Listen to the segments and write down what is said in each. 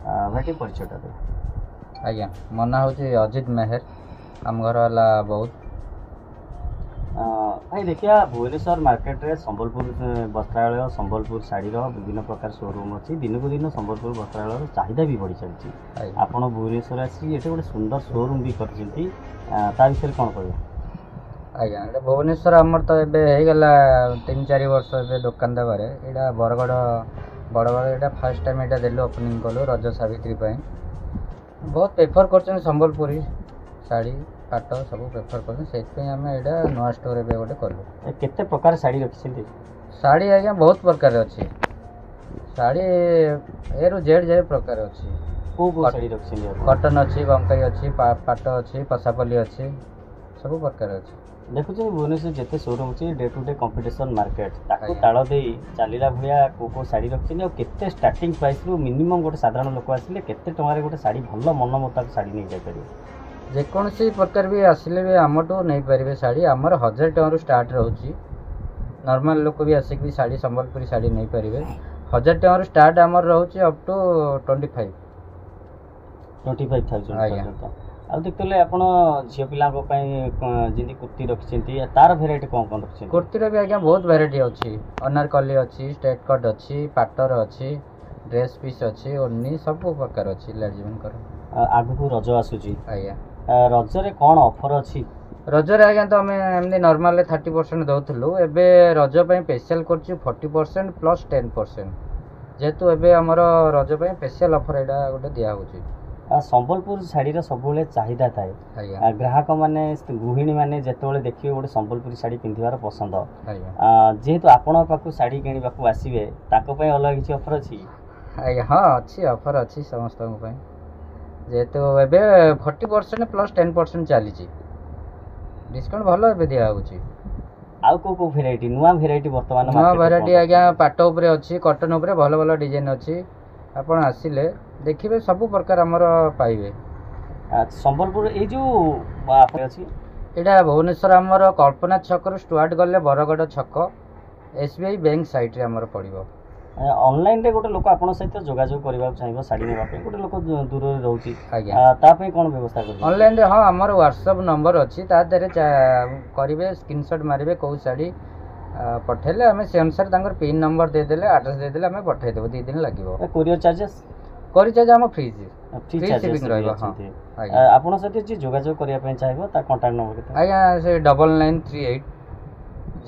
भाई परिचयटा दे। आज्ञा मो ना हूँ अजित मेहर आम घर वाला बहुत भाई देखिए भुवनेश्वर मार्केट रे संबलपुर वस्त्रालय संबलपुर शाढ़ी विभिन्न प्रकार शोरूम अच्छी दिन को दिन संबलपुर वस्त्रालय चाहिदा भी बढ़ी चलती आप भुवनेश्वर आसी ये गोटे सुंदर शोरूम भी कर विषय कौन कह आज्ञा भुवनेश्वर आमर तो एगला 3-4 वर्ष ए दुकान देवार यहाँ बरगढ़ बड़गढ़ यहाँ फास्ट टाइम यहाँ देलु ओपनिंग कलु रज सावित्री बहुत प्रेफर कर संबलपुरी शाढ़ी पाट सब प्रेफर कर नुआ स्टोर ए गोटे कलु केते प्रकार शाढ़ी रखी शाढ़ी आज्ञा बहुत प्रकार अच्छी शाढ़ी ए रु जेड जे प्रकार अच्छी शाढ़ी रखी कटन अच्छी बंकाई अच्छी पाट अच्छी पसापल्ली अच्छी सब प्रकार अच्छी देखुचे भुवनेश्वर जिते शोरूम अच्छी day to day competition market ताको ताल दे चलला भाया को शाढ़ी रखी केते स्टार्टिंग प्राइस रु मिनिमम गोटे साधारण लोक आसिले केते टंका गोटे शाढ़ी भल मन मुताबिक शाढ़ी नहीं जाय परिबे जेकोसी प्रकार भी आसिले भी आमठू नहीं पारे शाढ़ी आमर 1000 टकर स्टार्ट रोचे नॉर्मल लोक भी आसिक भी शाढ़ी संबलपुरी शाढ़ी नहीं पारे 1000 टकर स्टार्ट आमर रोचे अप टू 25,000 आ देखते आप झील पिला जी कुर्ती रखी तार भेराइटी कौन कौन रखी कुर्तीर भी आज्ञा बहुत भेराइटी अच्छी अनारकली अच्छी स्ट्रेट कट अच्छी पाटर अच्छी ड्रेस पीस अच्छी ओढ़नी सब प्रकार अच्छी लेडीज आगु रज आसूची आज्ञा रजरे कौन ऑफर अच्छी रजरे आज्ञा तो आम एमती नॉर्मल 30% दौलू एबे रज स्पेशल कर 40% प्लस 10% जेहेतु एबे हमर रज स्पेशल ऑफर यहाँ गोटे दिखाई संबलपुर शाढ़ी सब चाहिदा थाए ग्राहक माने गृहिणी माने जिते देखिए गोटे संबलपुरी शाढ़ी पिंधार पसंद जेहेतु आपण पाक शाढ़ी किणवाक आसवे अलग किसी ऑफर अच्छी हाँ अच्छी ऑफर अच्छी समस्त जेहेतु एबे 40% प्लस 10% चली डिस्काउंट भल ए दिखाई आउ को भेराइटी नुआ भेराइटी वर्तमान नुआ भेराइटी आज्ञा पाट उपरे अच्छी कटन उपरे भल भल डिजाइन अच्छी आपण आसिले देखिए सब प्रकार आमर पाइबे संबलपुर ये जो अच्छी यहाँ भुवनेश्वर आमर कल्पना छक स्टार्ट गले बरगढ़ छक SBI बैंक साइट रे आमर पड़ो ऑनलाइन रे गोटे लोक आपण सहित जोगाजोग करबा चाहिबो साड़ी नेबा पे गोटे लोक दूर रे रहउची ता पे कोन व्यवस्था करबे ऑनलाइन रे हां हमर WhatsApp नंबर अछि ता देरे करिवे स्क्रीनशॉट मारिवे को साड़ी पठेले हमें से अनुसार तांकर पिन नंबर दे देले एड्रेस दे देले हमें पठै देबो 2 दिन लागिवो कोरियर चार्जेस हम फ्री शिपिंग रहइबो हां आपण सहित जे जोगाजोग करिया पे चाहिबो ता कांटेक्ट नंबर केते आया से 9938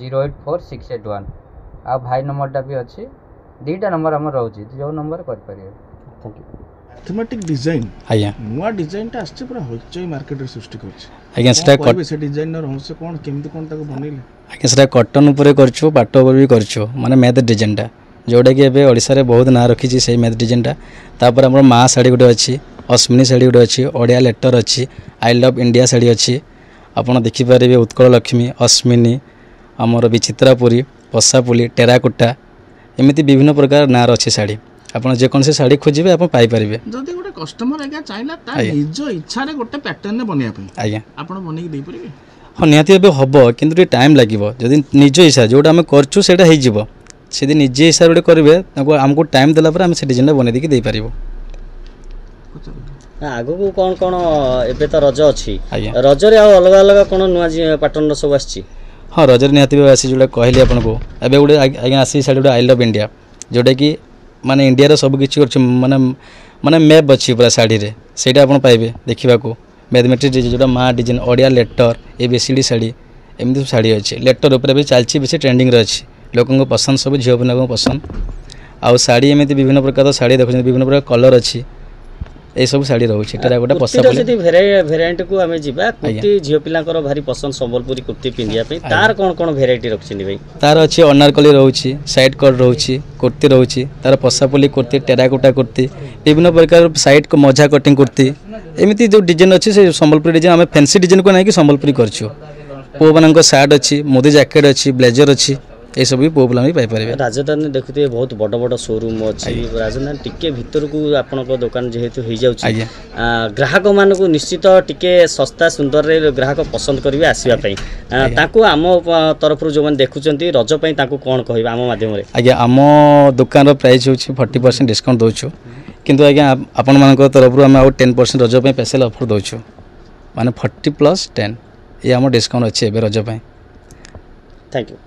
084681 आ भाई नंबरटा भी अछि 2टा नंबर हमर रहउची जो नंबर कर परिए थैंक यू थीमेटिक डिजाइन आज्ञा नुआ डिजाइन टा आछे पूरा होचई मार्केट रे सृष्टि करछ आज्ञा सेटा कोन से डिजाइनर रहस्य कोन केमति कोन ताको बनेले आज्ञा सेटा कॉटन ऊपर करछु पाटो ऊपर भी करछु माने मैथ डिजाइन टा जोडा कि एबे ओडिसा रे बहुत ना रखी छी सेही मैथ डिजाइन टा तापर हमर मा साड़ी गुटे अछि अश्विनी साड़ी गुटे अछि ओडिया लेटर अछि आई लव इंडिया साड़ी अछि आपण देखि पारिबे उत्कल लक्ष्मी अश्विनी हमर विचित्रापुरी पसापुली टेराकोटा एमती विभिन्न प्रकार नार अच्छी शाढ़ी आपन जे कोन से शाढ़ी खोजिबे आपन पाई परिबे जदी गोटे कस्टमर आज्ञा चाहला ता निज इच्छा रे गोटे पैटर्न ने बनिया पे आज्ञा आपन बनै के दे परिबे हां निहाती एबे हबो किंतु टाइम लागिवो जदी निज इच्छा जोटा हम करछु सेटा हे जिवो सेदी निज इच्छा रे करबे ताको हमको टाइम देला पर हम से डिजाइन बनै दे के दे परिबो आगो को कोन कोन एबे त रज अछि रज रे आ अलग अलग कोन नुआ पैटर्न सब आछि हाँ रजर निहाती आसी जोटा कहली आपन को एबे गोटे आज्ञा आसी साड़ी गोटे आई लव इंडिया जोटा कि माने इंडिया रो सब किछि माने माने मैप अछि पूरा साड़ी रे सेटा आपन पाइबे देखिबा को मैथमेटिक्स डिजाइन जोटा मा design Odia letter ABCD sari एमती साड़ी अछि लेटर ऊपर भी चलछि बेसी ट्रेंडिंग रे अछि लोकन को पसंद सब झियो बना को पसंद आउ साड़ी एमती विभिन्न प्रकार साड़ी देखु विभिन्न प्रकार कलर अछि ए सब साड़ी रहउछि टेरा गोटा पसापले जदी वेरिएंट को हमें जिबा कुर्ती झियो पिलांकर भारी पसंद संबलपुरी कुर्ती पिंदिया पे तार कोन कोन वेराइटी रखछिनी भाई तार अछि अनारकली रहउछि साइड कट रहउछि कुर्ती रहउछि तार पसापली कुर्ती टेराकोटा कुर्ती विभिन्न प्रकार साइड को मजा कटिंग कुर्ती एमिति जो डिजाइन अछि से संबलपुरी डिजाइन हमें फैंसी डिजाइन को नै कि संबलपुरी करछु पो बनक शर्ट अछि मोदी जैकेट अछि ब्लेजर अछि ए सब भी पोबला भी पाई परिबे राजधानी देखुते बहुत बड़ बड़ शोरूम अछि राजधानी टिके भीतर को आपन को दुकान जेहेतु हो जाउछि ग्राहक मान को निश्चित टिके सस्ता सुंदर रे ग्राहक पसंद करिवे आसीबा पई ताको आम तरफ जो मन देखुचंती रज पई ताको कोन कहबा आम माध्यम रे आज्ञा आम दुकान रो प्राइस होछि 40% डिस्काउंट दोछु କିନ୍ତୁ ଆଜ୍ଞା ଆପଣମାନଙ୍କ ତରଫରୁ ଆମେ ଆଉ 10% ରଜ ପାଇଁ ସ୍ପେଶାଲ ଅଫର୍ ଦେଉଛୁ ମାନେ 40+10 ये आम डिस्काउंट अच्छे रज थैंक यू।